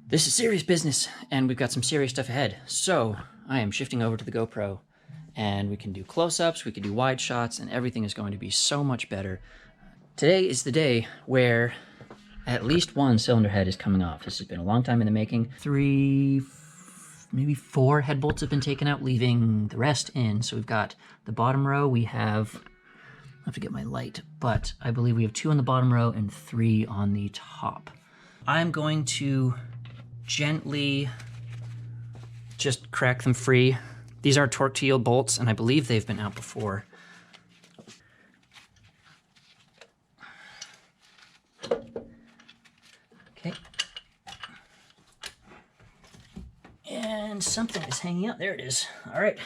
This is serious business, and we've got some serious stuff ahead. So I am shifting over to the GoPro, and we can do close-ups, we can do wide shots, and everything is going to be so much better. Today is the day where at least one cylinder head is coming off. This has been a long time in the making. Maybe four head bolts have been taken out, leaving the rest in. So we've got the bottom row, we have, I have to get my light, but I believe we have 2 on the bottom row and 3 on the top. I'm going to gently just crack them free. These are torque to yield bolts, and I believe they've been out before. Okay. And something is hanging out. There it is. All right.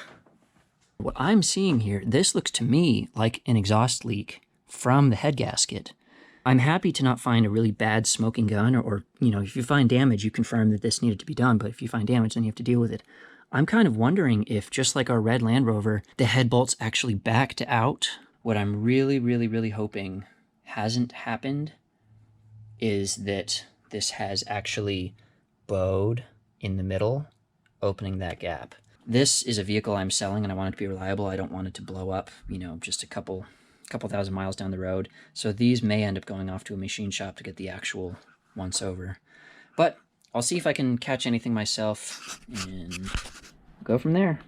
What I'm seeing here, this looks to me like an exhaust leak from the head gasket. I'm happy to not find a really bad smoking gun, or you know, if you find damage, you confirm that this needed to be done, but if you find damage, then you have to deal with it. I'm kind of wondering if, just like our red Land Rover, the head bolts actually backed out. What I'm really hoping hasn't happened is that this has actually bowed in the middle, opening that gap. This is a vehicle I'm selling, and I want it to be reliable. I don't want it to blow up, you know, just a couple thousand miles down the road. So these may end up going off to a machine shop to get the actual once over. But I'll see if I can catch anything myself and go from there.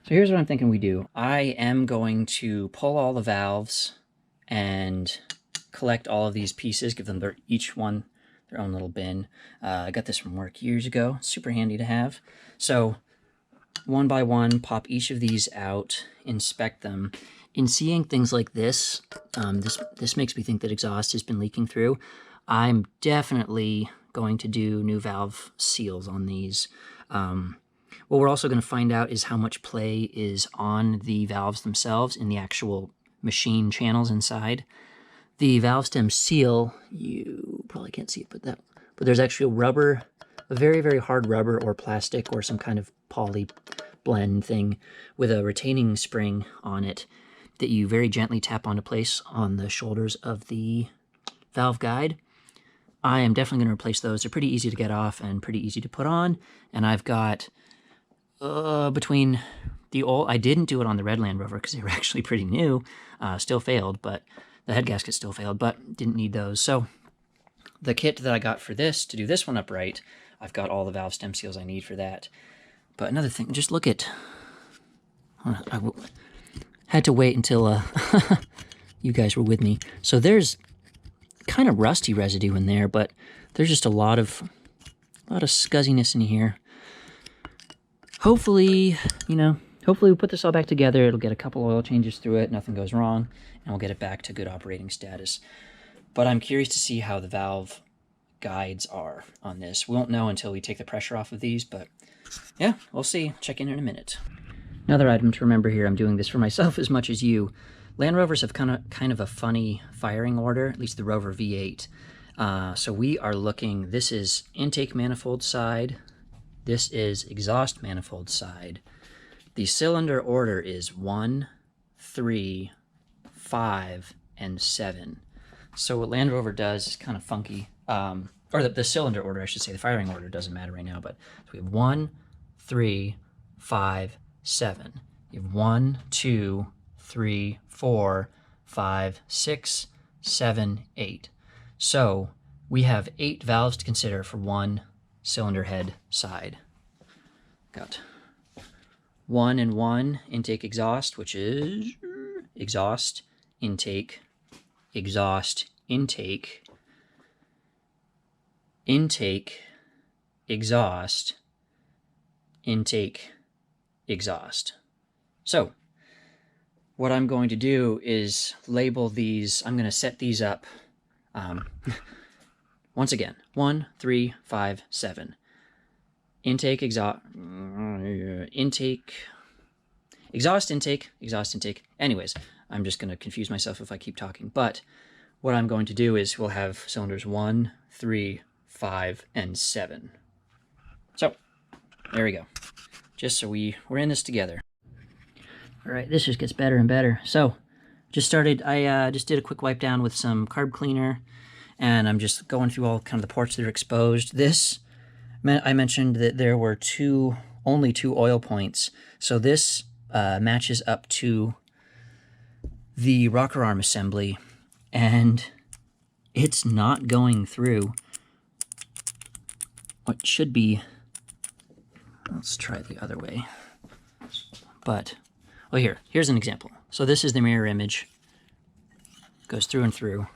So here's what I'm thinking we do. I am going to pull all the valves and collect all of these pieces, give them each one their own little bin. I got this from work years ago. Super handy to have. So one by one, pop each of these out, inspect them. In seeing things like this, this makes me think that exhaust has been leaking through. I'm definitely going to do new valve seals on these. What we're also going to find out is how much play is on the valves themselves in the actual machine channels inside. The valve stem seal, you probably can't see it, but there's actually rubber, a very hard rubber or plastic or some kind of poly blend thing with a retaining spring on it that you very gently tap onto place on the shoulders of the valve guide. I am definitely going to replace those. They're pretty easy to get off and pretty easy to put on. And I've got between the old, I didn't do it on the red Land Rover because they were actually pretty new, still failed, but the head gasket still failed, but didn't need those. So the kit that I got for this, to do this one upright, I've got all the valve stem seals I need for that. But another thing, just look at, I had to wait until you guys were with me. So there's kind of rusty residue in there, but there's just a lot of scuzziness in here. Hopefully, you know, hopefully we put this all back together, it'll get a couple oil changes through it, nothing goes wrong, and we'll get it back to good operating status. But I'm curious to see how the valve guides are on this. We won't know until we take the pressure off of these, but yeah, we'll see. Check in a minute. Another item to remember here, I'm doing this for myself as much as you. Land Rovers have kind of a funny firing order, at least the Rover V8. So we are looking, this is intake manifold side, this is exhaust manifold side. The cylinder order is 1, 3, 5, and 7. So what Land Rover does is kind of funky. Or the cylinder order, I should say. The firing order doesn't matter right now, but so we have 1, 3, 5, 7. You have 1, 2, 3, 4, 5, 6, 7, 8. So we have 8 valves to consider for one cylinder head side. Got 1 and 1 intake exhaust, which is exhaust, intake, exhaust, intake, intake, exhaust, intake, exhaust. So what I'm going to do is label these, I'm going to set these up once again, 1, 3, 5, 7. Intake, exhaust, intake, exhaust, intake, exhaust, intake. Anyways, I'm just going to confuse myself if I keep talking. But what I'm going to do is we'll have cylinders 1, 3, 5, and 7. So there we go. Just so we're in this together. All right, this just gets better and better. So I just did a quick wipe down with some carb cleaner, and I'm just going through all kind of the ports that are exposed. This, I mentioned that there were only two oil points, so this matches up to the rocker arm assembly, and it's not going through what should be. Let's try the other way. But, oh, here's an example. So this is the mirror image. Goes through and through. You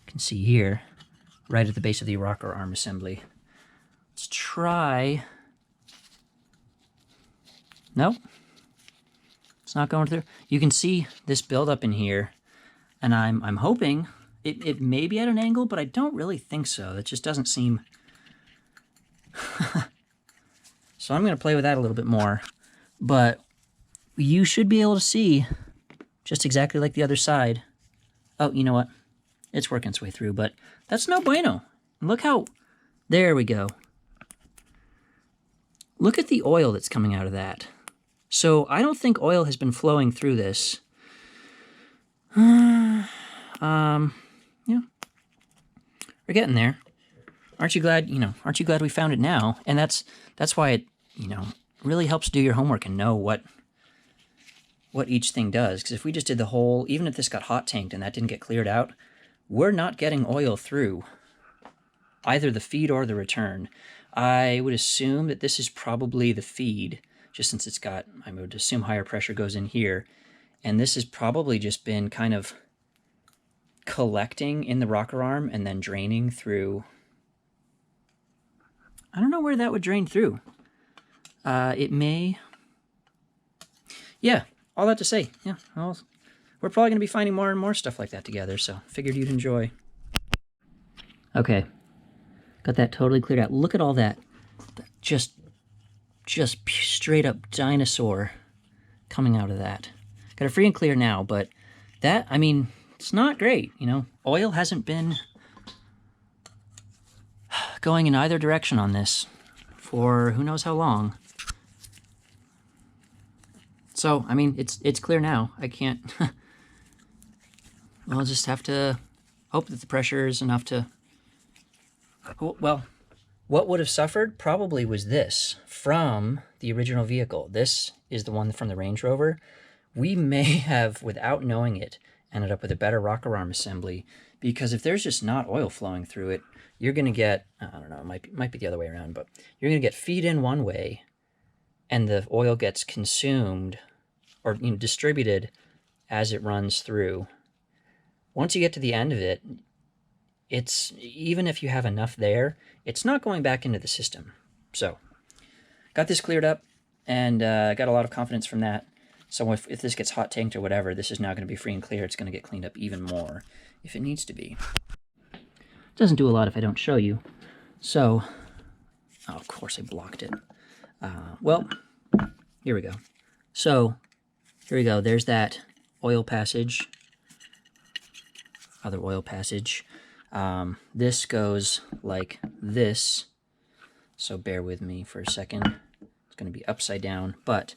can see here, right at the base of the rocker arm assembly. Let's try. Nope. It's not going through. You can see this buildup in here, and I'm hoping it may be at an angle, but I don't really think so. It just doesn't seem. So I'm going to play with that a little bit more, but you should be able to see just exactly like the other side. Oh, you know what? It's working its way through, but that's no bueno. Look how, there we go. Look at the oil that's coming out of that. So I don't think oil has been flowing through this. Yeah, we're getting there. Aren't you glad, aren't you glad we found it now? And that's why it, really helps do your homework and know what each thing does. Because if we just did the whole, even if this got hot tanked and that didn't get cleared out, we're not getting oil through either the feed or the return. I would assume that this is probably the feed, just since it's got, I would assume higher pressure goes in here. And this has probably just been kind of collecting in the rocker arm and then draining through. I don't know where that would drain through. It may. Yeah, all that to say. Yeah, well, we're probably going to be finding more and more stuff like that together, so figured you'd enjoy. Okay, got that totally cleared out. Look at all that. Just straight up dinosaur coming out of that. Got it free and clear now, but that, I mean, it's not great, Oil hasn't been going in either direction on this for who knows how long. So, I mean, it's clear now. I can't. I'll just have to hope that the pressure is enough to. Well, what would have suffered probably was this from the original vehicle. This is the one from the Range Rover. We may have, without knowing it, ended up with a better rocker arm assembly, because if there's just not oil flowing through it, you're going to get, I don't know, it might be the other way around, but you're going to get feed in one way, and the oil gets consumed or distributed as it runs through. Once you get to the end of it, it's, even if you have enough there, it's not going back into the system. So, got this cleared up, and got a lot of confidence from that. So if this gets hot tanked or whatever, this is now going to be free and clear. It's going to get cleaned up even more if it needs to be. Doesn't do a lot if I don't show you. So, oh, of course I blocked it. Well, here we go. So, here we go. There's that oil passage. Other oil passage. This goes like this. So bear with me for a second. It's going to be upside down. But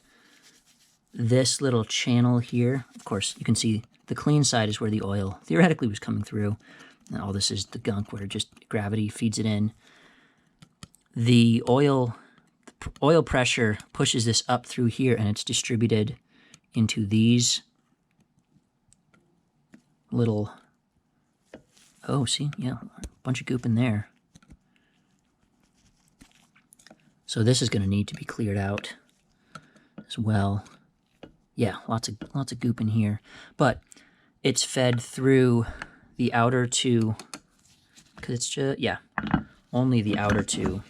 this little channel here, of course, you can see the clean side is where the oil theoretically was coming through. And all this is the gunk where just gravity feeds it in. The oil pressure pushes this up through here, and it's distributed into these little, oh, see, yeah, a bunch of goop in there. So this is going to need to be cleared out as well. Yeah, lots of goop in here, but it's fed through the outer two, because it's just, yeah, only the outer two.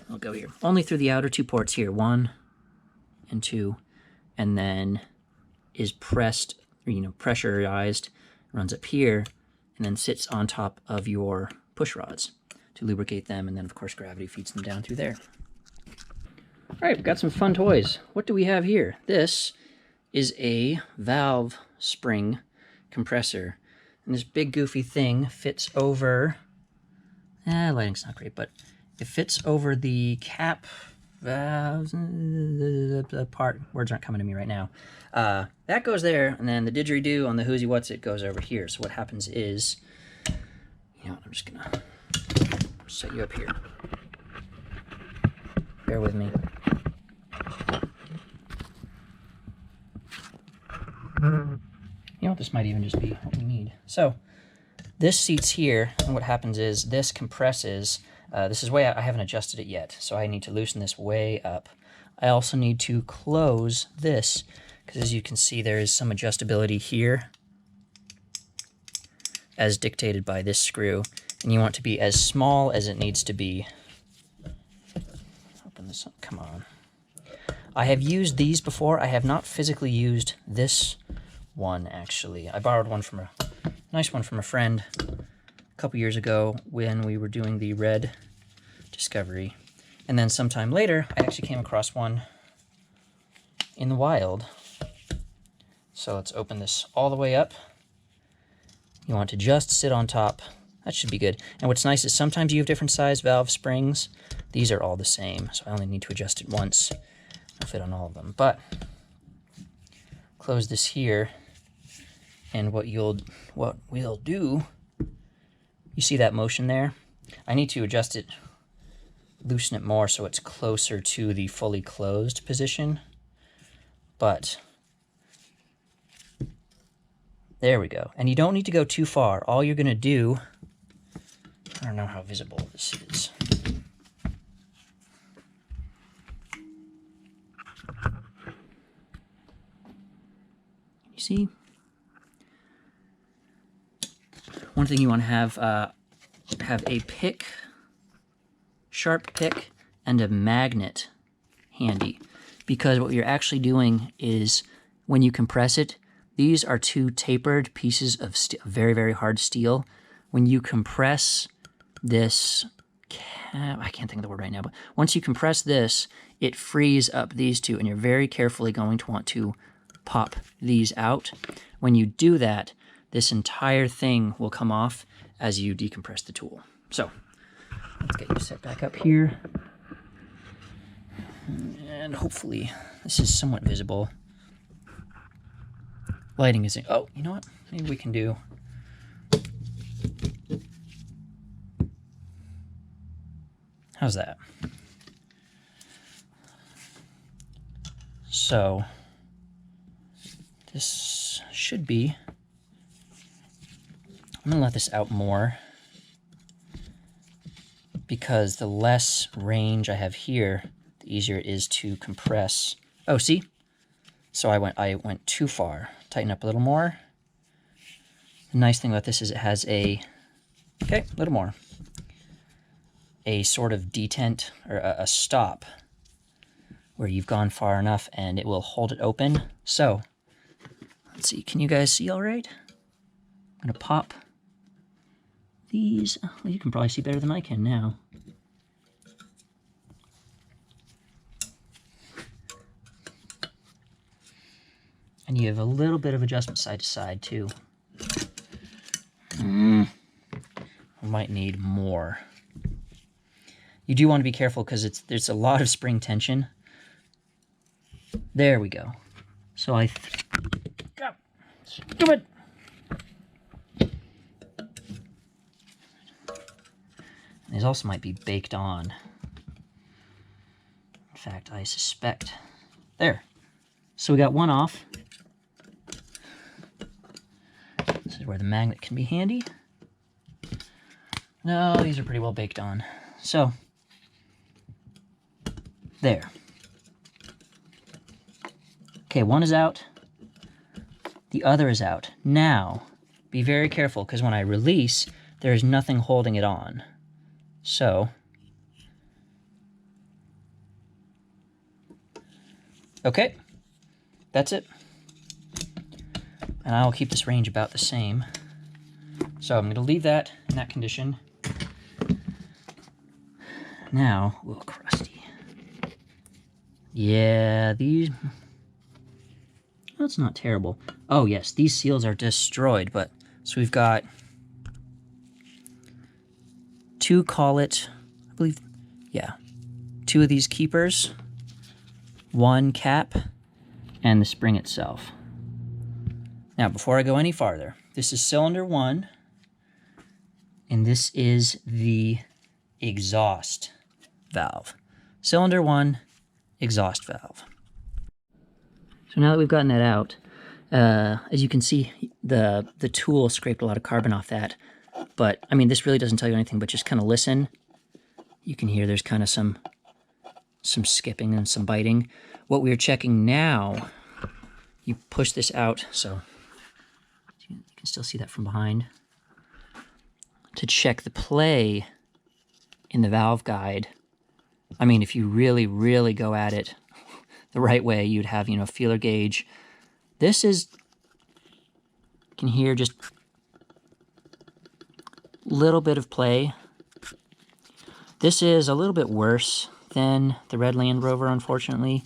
I'll go here. Only through the outer two ports here, 1 and 2, and then is pressed, or, pressurized, runs up here, and then sits on top of your push rods to lubricate them, and then of course gravity feeds them down through there. All right, we've got some fun toys. What do we have here? This is a valve spring compressor, and this big goofy thing fits over, lighting's not great, but it fits over the cap valves, words aren't coming to me right now. That goes there, and then the didgeridoo on the who's what's it goes over here. So what happens is, you know what, I'm just gonna set you up here. Bear with me. You know what, this might even just be what we need. So this seats here, and what happens is this compresses. This is way out. I haven't adjusted it yet, so I need to loosen this way up. I also need to close this, because as you can see, there is some adjustability here, as dictated by this screw, and you want to be as small as it needs to be. Open this up. Come on. I have used these before. I have not physically used this one, actually. I borrowed one from a nice one from a friend a couple years ago when we were doing the red discovery. And then sometime later, I actually came across one in the wild. So let's open this all the way up. You want to just sit on top. That should be good. And what's nice is sometimes you have different size valve springs. These are all the same, so I only need to adjust it once. It'll fit on all of them. But close this here, and what we'll do, you see that motion there? I need to adjust it, loosen it more so it's closer to the fully closed position. But there we go. And you don't need to go too far. All you're going to do, I don't know how visible this is. You see? One thing you want to have a pick, sharp pick, and a magnet handy, because what you're actually doing is when you compress it, these are two tapered pieces of very, very hard steel. When you compress this, I can't think of the word right now, but once you compress this, it frees up these two, and you're very carefully going to want to pop these out. When you do that, this entire thing will come off as you decompress the tool. So let's get you set back up here. And hopefully this is somewhat visible. Lighting isn't, oh, you know what? Maybe we can do, how's that? So this should be, I'm gonna let this out more, because the less range I have here, the easier it is to compress. Oh, see? So I went too far. Tighten up a little more. The nice thing about this is it has a, okay, a little more, a sort of detent, or a stop, where you've gone far enough and it will hold it open. So, let's see, can you guys see all right? I'm gonna pop these. Well, you can probably see better than I can now. And you have a little bit of adjustment side to side too. We might need more. You do want to be careful because there's a lot of spring tension. There we go. So go. Stupid. These also might be baked on. In fact, I suspect. There. So we got one off. This is where the magnet can be handy. No, these are pretty well baked on. So, there. Okay, one is out. The other is out. Now, be very careful, because when I release, there is nothing holding it on. So, okay, that's it. And I'll keep this range about the same. So I'm going to leave that in that condition. Now, a little crusty. Yeah, these, that's not terrible. Oh yes, these seals are destroyed, but, so we've got two collet, I believe, yeah, 2 of these keepers, 1 cap, and the spring itself. Now, before I go any farther, this is cylinder 1, and this is the exhaust valve. Cylinder 1, exhaust valve. So now that we've gotten that out, as you can see, the tool scraped a lot of carbon off that. But, I mean, this really doesn't tell you anything, but just kind of listen. You can hear there's kind of some skipping and some biting. What we're checking now, you push this out, so you can still see that from behind. To check the play in the valve guide, I mean, if you really, really go at it the right way, you'd have, you know, feeler gauge. This is, you can hear just a little bit of play. This is a little bit worse than the red Land Rover, unfortunately.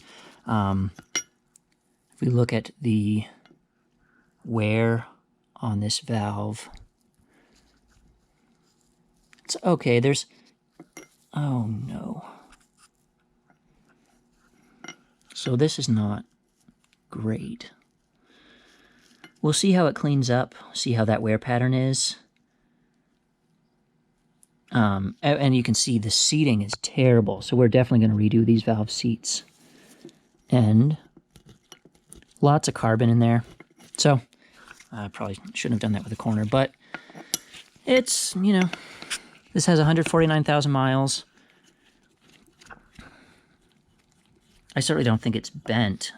If we look at the wear on this valve, it's okay. There's, oh no. So this is not great. We'll see how it cleans up, see how that wear pattern is. And you can see the seating is terrible, so we're definitely going to redo these valve seats. And lots of carbon in there. So I probably shouldn't have done that with a corner, but it's, you know, this has 149,000 miles. I certainly don't think it's bent.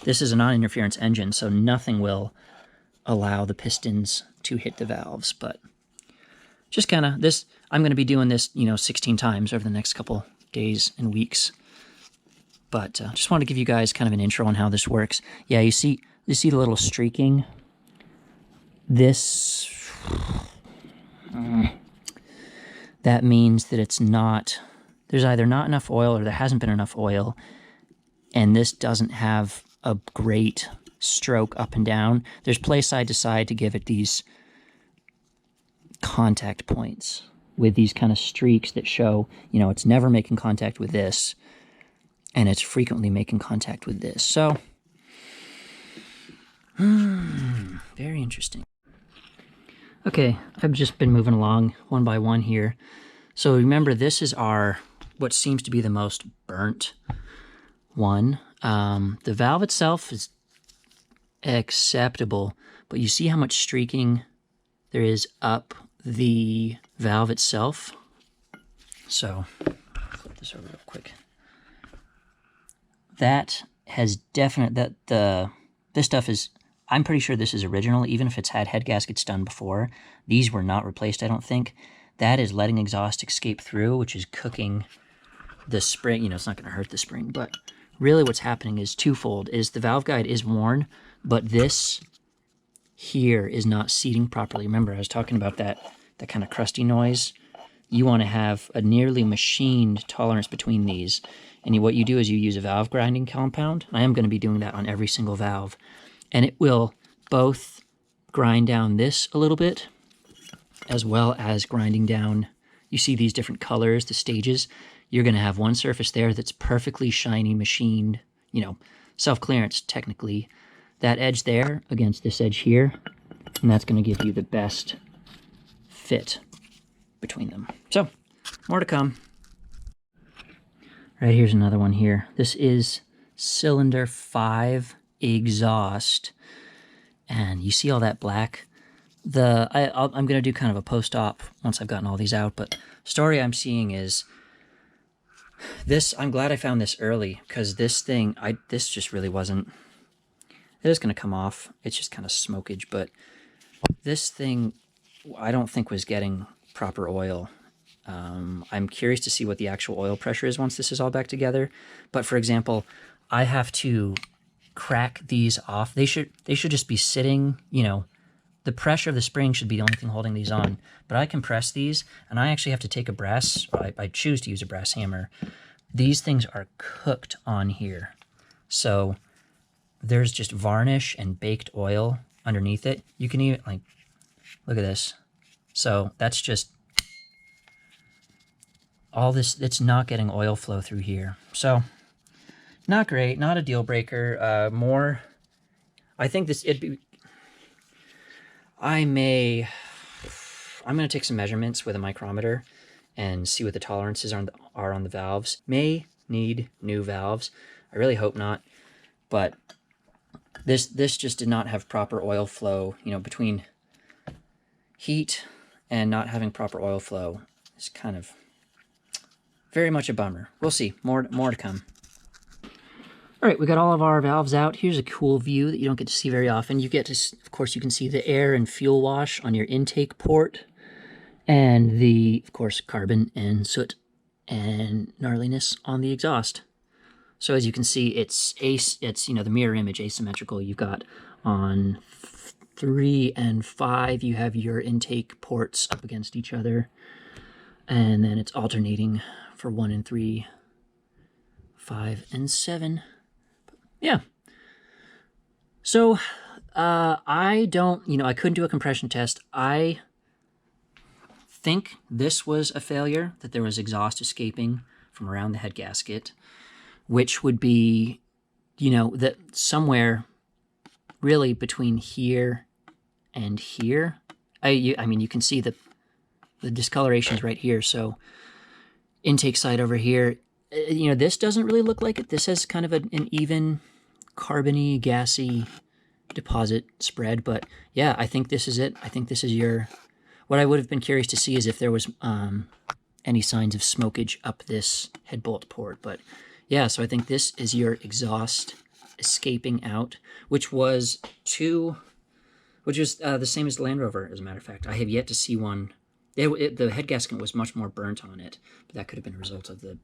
This is a non-interference engine, so nothing will allow the pistons to hit the valves, but just kind of this, I'm going to be doing this, you know, 16 times over the next couple days and weeks. But just wanted to give you guys kind of an intro on how this works. Yeah, you see the little streaking. This, that means that it's not, there's either not enough oil or there hasn't been enough oil. And this doesn't have a great stroke up and down. There's play side to side to give it these contact points with these kind of streaks that show, you know, it's never making contact with this, and it's frequently making contact with this. So, very interesting. Okay, I've just been moving along one by one here. So remember, this is our, what seems to be the most burnt one. The valve itself is acceptable, but you see how much streaking there is up the valve itself. So flip this over real quick. That has this stuff is, I'm pretty sure this is original, even if it's had head gaskets done before. These were not replaced, I don't think. That is letting exhaust escape through, which is cooking the spring. You know, it's not going to hurt the spring, but really what's happening is twofold. Is the valve guide is worn, but this here is not seating properly. Remember, I was talking about that kind of crusty noise. You want to have a nearly machined tolerance between these. And what you do is you use a valve grinding compound. I am going to be doing that on every single valve. And it will both grind down this a little bit, as well as grinding down, you see these different colors, the stages. You're going to have one surface there that's perfectly shiny, machined, you know, self-clearance technically. That edge there against this edge here, and that's going to give you the best fit between them. So, more to come. Right, here's another one here. This is cylinder 5 exhaust, and you see all that black. I'm going to do kind of a post-op once I've gotten all these out, but story I'm seeing is this. I'm glad I found this early, because this thing, this just really wasn't, it is going to come off. It's just kind of smokage, but this thing I don't think was getting proper oil. I'm curious to see what the actual oil pressure is once this is all back together. But for example, I have to crack these off. They should just be sitting, you know, the pressure of the spring should be the only thing holding these on. But I compress these, and I actually have to take a brass, I choose to use a brass hammer. These things are cooked on here. So there's just varnish and baked oil underneath it. You can even, like, look at this. So that's just all this, it's not getting oil flow through here. So not great, not a deal breaker. I think this, I'm going to take some measurements with a micrometer and see what the tolerances are on the valves. May need new valves. I really hope not, but this just did not have proper oil flow, between heat and not having proper oil flow is kind of very much a bummer. We'll see. More to come. All right, we got all of our valves out. Here's a cool view that you don't get to see very often. You get to, of course, you can see the air and fuel wash on your intake port, and the, of course, carbon and soot and gnarliness on the exhaust. So as you can see, it's the mirror image asymmetrical. You've got on 3 and 5, you have your intake ports up against each other, and then it's alternating for 1 and 3, 5 and 7. Yeah. So I couldn't do a compression test. I think this was a failure, that there was exhaust escaping from around the head gasket, which would be, that somewhere really between here and here. I mean, you can see the discolorations right here. So intake side over here, this doesn't really look like it. This has kind of an even carbony, gassy deposit spread. But yeah, I think this is it. I think this is what I would have been curious to see is if there was any signs of smokage up this head bolt port. But yeah, so I think this is your exhaust escaping out, which was the same as the Land Rover, as a matter of fact. I have yet to see one. The head gasket was much more burnt on it, but that could have been a result of the